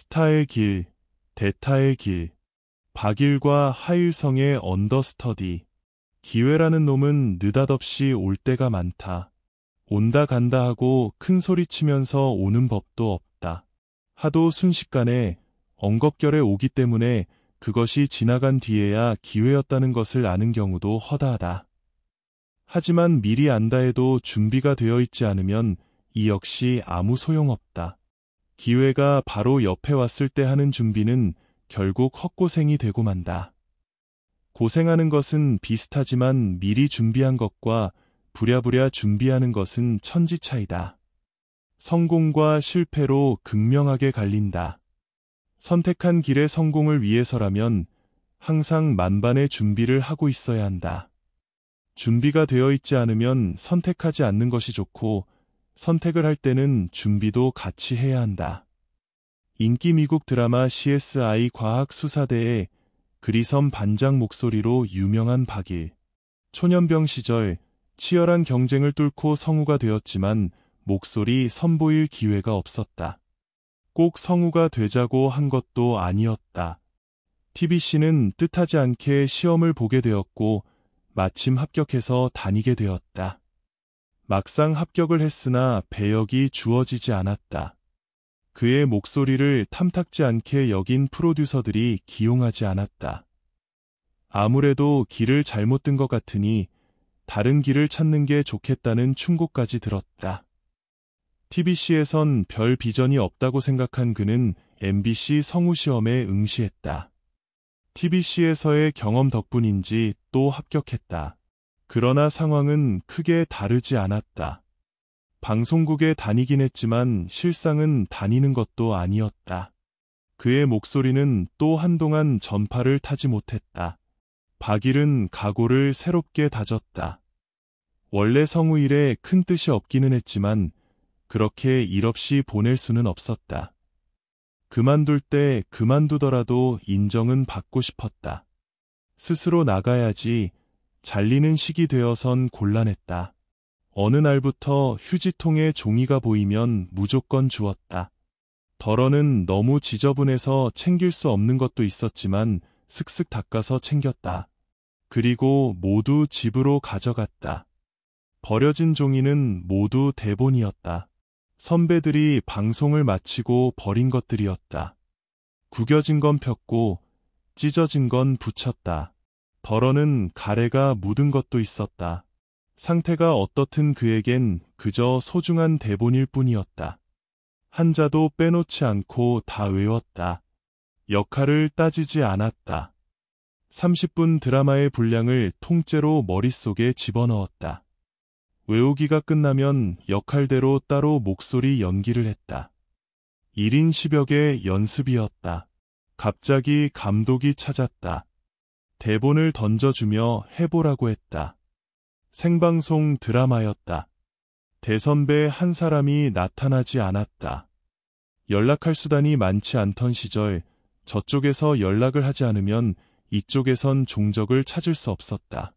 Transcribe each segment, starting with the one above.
스타의 길, 대타의 길, 박일과 하일성의 언더스터디. 기회라는 놈은 느닷없이 올 때가 많다. 온다 간다 하고 큰 소리 치면서 오는 법도 없다. 하도 순식간에 엉겁결에 오기 때문에 그것이 지나간 뒤에야 기회였다는 것을 아는 경우도 허다하다. 하지만 미리 안다 해도 준비가 되어 있지 않으면 이 역시 아무 소용없다. 기회가 바로 옆에 왔을 때 하는 준비는 결국 헛고생이 되고 만다. 고생하는 것은 비슷하지만 미리 준비한 것과 부랴부랴 준비하는 것은 천지 차이다. 성공과 실패로 극명하게 갈린다. 선택한 길의 성공을 위해서라면 항상 만반의 준비를 하고 있어야 한다. 준비가 되어 있지 않으면 선택하지 않는 것이 좋고, 선택을 할 때는 준비도 같이 해야 한다. 인기 미국 드라마 CSI 과학수사대의 그리섬 반장 목소리로 유명한 박일. 초년병 시절 치열한 경쟁을 뚫고 성우가 되었지만 목소리 선보일 기회가 없었다. 꼭 성우가 되자고 한 것도 아니었다. TBC는 뜻하지 않게 시험을 보게 되었고 마침 합격해서 다니게 되었다. 막상 합격을 했으나 배역이 주어지지 않았다. 그의 목소리를 탐탁지 않게 여긴 프로듀서들이 기용하지 않았다. 아무래도 길을 잘못 든 것 같으니 다른 길을 찾는 게 좋겠다는 충고까지 들었다. TBC에선 별 비전이 없다고 생각한 그는 MBC 성우시험에 응시했다. TBC에서의 경험 덕분인지 또 합격했다. 그러나 상황은 크게 다르지 않았다. 방송국에 다니긴 했지만 실상은 다니는 것도 아니었다. 그의 목소리는 또 한동안 전파를 타지 못했다. 박일은 각오를 새롭게 다졌다. 원래 성우 일에 큰 뜻이 없기는 했지만 그렇게 일 없이 보낼 수는 없었다. 그만둘 때 그만두더라도 인정은 받고 싶었다. 스스로 나가야지. 잘리는 시기 되어선 곤란했다. 어느 날부터 휴지통에 종이가 보이면 무조건 주웠다. 덜어는 너무 지저분해서 챙길 수 없는 것도 있었지만 슥슥 닦아서 챙겼다. 그리고 모두 집으로 가져갔다. 버려진 종이는 모두 대본이었다. 선배들이 방송을 마치고 버린 것들이었다. 구겨진 건 폈고 찢어진 건 붙였다. 덜어는 가래가 묻은 것도 있었다. 상태가 어떻든 그에겐 그저 소중한 대본일 뿐이었다. 한자도 빼놓지 않고 다 외웠다. 역할을 따지지 않았다. 30분 드라마의 분량을 통째로 머릿속에 집어넣었다. 외우기가 끝나면 역할대로 따로 목소리 연기를 했다. 1인 10여 개 연습이었다. 갑자기 감독이 찾았다. 대본을 던져주며 해보라고 했다. 생방송 드라마였다. 대선배 한 사람이 나타나지 않았다. 연락할 수단이 많지 않던 시절 저쪽에서 연락을 하지 않으면 이쪽에선 종적을 찾을 수 없었다.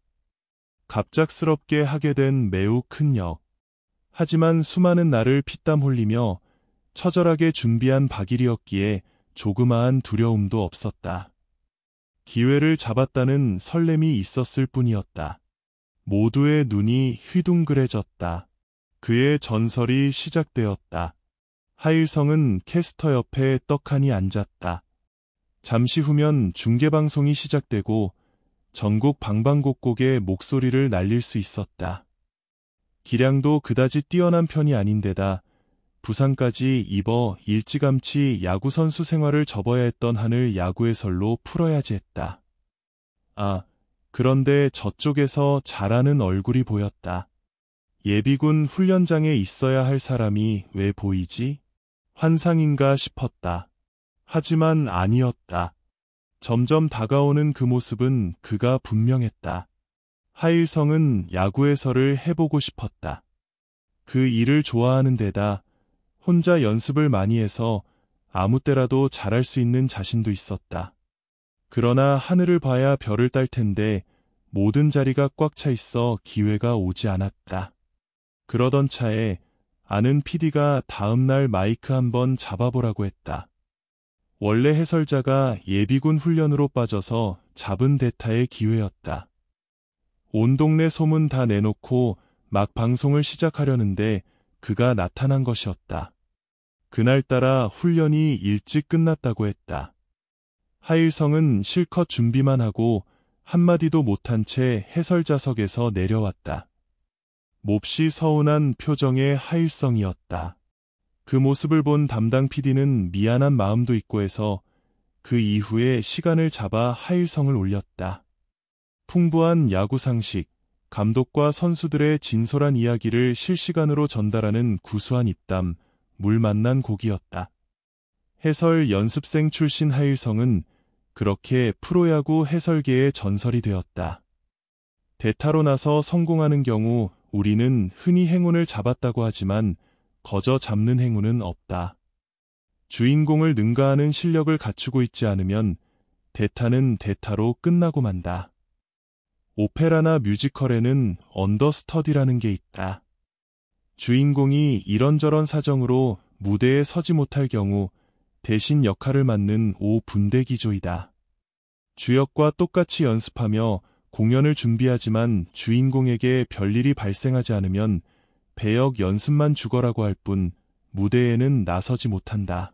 갑작스럽게 하게 된 매우 큰 역. 하지만 수많은 날을 피땀 흘리며 처절하게 준비한 박일이었기에 조그마한 두려움도 없었다. 기회를 잡았다는 설렘이 있었을 뿐이었다. 모두의 눈이 휘둥그레졌다. 그의 전설이 시작되었다. 하일성은 캐스터 옆에 떡하니 앉았다. 잠시 후면 중계방송이 시작되고 전국 방방곡곡에 목소리를 날릴 수 있었다. 기량도 그다지 뛰어난 편이 아닌데다 부상까지 입어 일찌감치 야구선수 생활을 접어야 했던 한을 야구 해설로 풀어야지 했다. 그런데 저쪽에서 잘하는 얼굴이 보였다. 예비군 훈련장에 있어야 할 사람이 왜 보이지? 환상인가 싶었다. 하지만 아니었다. 점점 다가오는 그 모습은 그가 분명했다. 하일성은 야구 해설을 해보고 싶었다. 그 일을 좋아하는 데다 혼자 연습을 많이 해서 아무 때라도 잘할 수 있는 자신도 있었다. 그러나 하늘을 봐야 별을 딸 텐데 모든 자리가 꽉 차 있어 기회가 오지 않았다. 그러던 차에 아는 PD가 다음날 마이크 한번 잡아보라고 했다. 원래 해설자가 예비군 훈련으로 빠져서 잡은 대타의 기회였다. 온 동네 소문 다 내놓고 막 방송을 시작하려는데 그가 나타난 것이었다. 그날따라 훈련이 일찍 끝났다고 했다. 하일성은 실컷 준비만 하고 한마디도 못한 채 해설자석에서 내려왔다. 몹시 서운한 표정의 하일성이었다. 그 모습을 본 담당 PD는 미안한 마음도 있고 해서 그 이후에 시간을 잡아 하일성을 올렸다. 풍부한 야구 상식, 감독과 선수들의 진솔한 이야기를 실시간으로 전달하는 구수한 입담, 물 만난 곡이었다. 해설 연습생 출신 하일성은 그렇게 프로야구 해설계의 전설이 되었다. 대타로 나서 성공하는 경우 우리는 흔히 행운을 잡았다고 하지만 거저 잡는 행운은 없다. 주인공을 능가하는 실력을 갖추고 있지 않으면 대타는 대타로 끝나고 만다. 오페라나 뮤지컬에는 언더스터디라는 게 있다. 주인공이 이런저런 사정으로 무대에 서지 못할 경우 대신 역할을 맡는 5분대기조이다. 주역과 똑같이 연습하며 공연을 준비하지만 주인공에게 별일이 발생하지 않으면 배역 연습만 죽어라고 할 뿐 무대에는 나서지 못한다.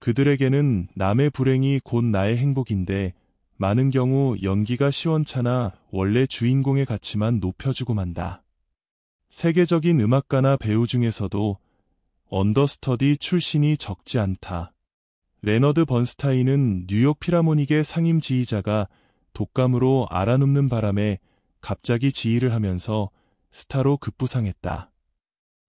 그들에게는 남의 불행이 곧 나의 행복인데 많은 경우 연기가 시원찮아 원래 주인공의 가치만 높여주고 만다. 세계적인 음악가나 배우 중에서도 언더스터디 출신이 적지 않다. 레너드 번스타인은 뉴욕 필하모닉의 상임 지휘자가 독감으로 앓아눕는 바람에 갑자기 지휘를 하면서 스타로 급부상했다.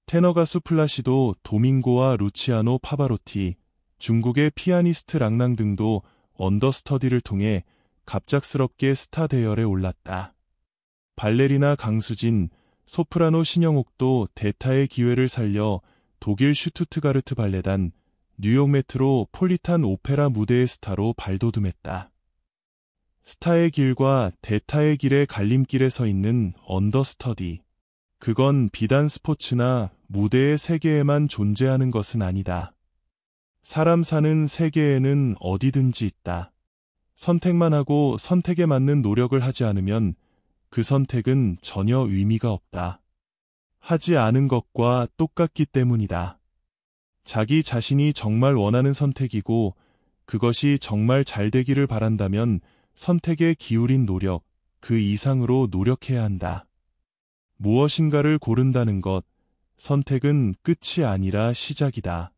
테너 가수 플라시도 도밍고와 루치아노 파바로티, 중국의 피아니스트 랑랑 등도 언더스터디를 통해 갑작스럽게 스타 대열에 올랐다. 발레리나 강수진, 소프라노 신영옥도 대타의 기회를 살려 독일 슈투트가르트 발레단, 뉴욕 메트로 폴리탄 오페라 무대의 스타로 발돋움했다. 스타의 길과 대타의 길의 갈림길에 서 있는 언더스터디. 그건 비단 스포츠나 무대의 세계에만 존재하는 것은 아니다. 사람 사는 세계에는 어디든지 있다. 선택만 하고 선택에 맞는 노력을 하지 않으면 그 선택은 전혀 의미가 없다. 하지 않은 것과 똑같기 때문이다. 자기 자신이 정말 원하는 선택이고 그것이 정말 잘 되기를 바란다면 선택에 기울인 노력, 그 이상으로 노력해야 한다. 무엇인가를 고른다는 것, 선택은 끝이 아니라 시작이다.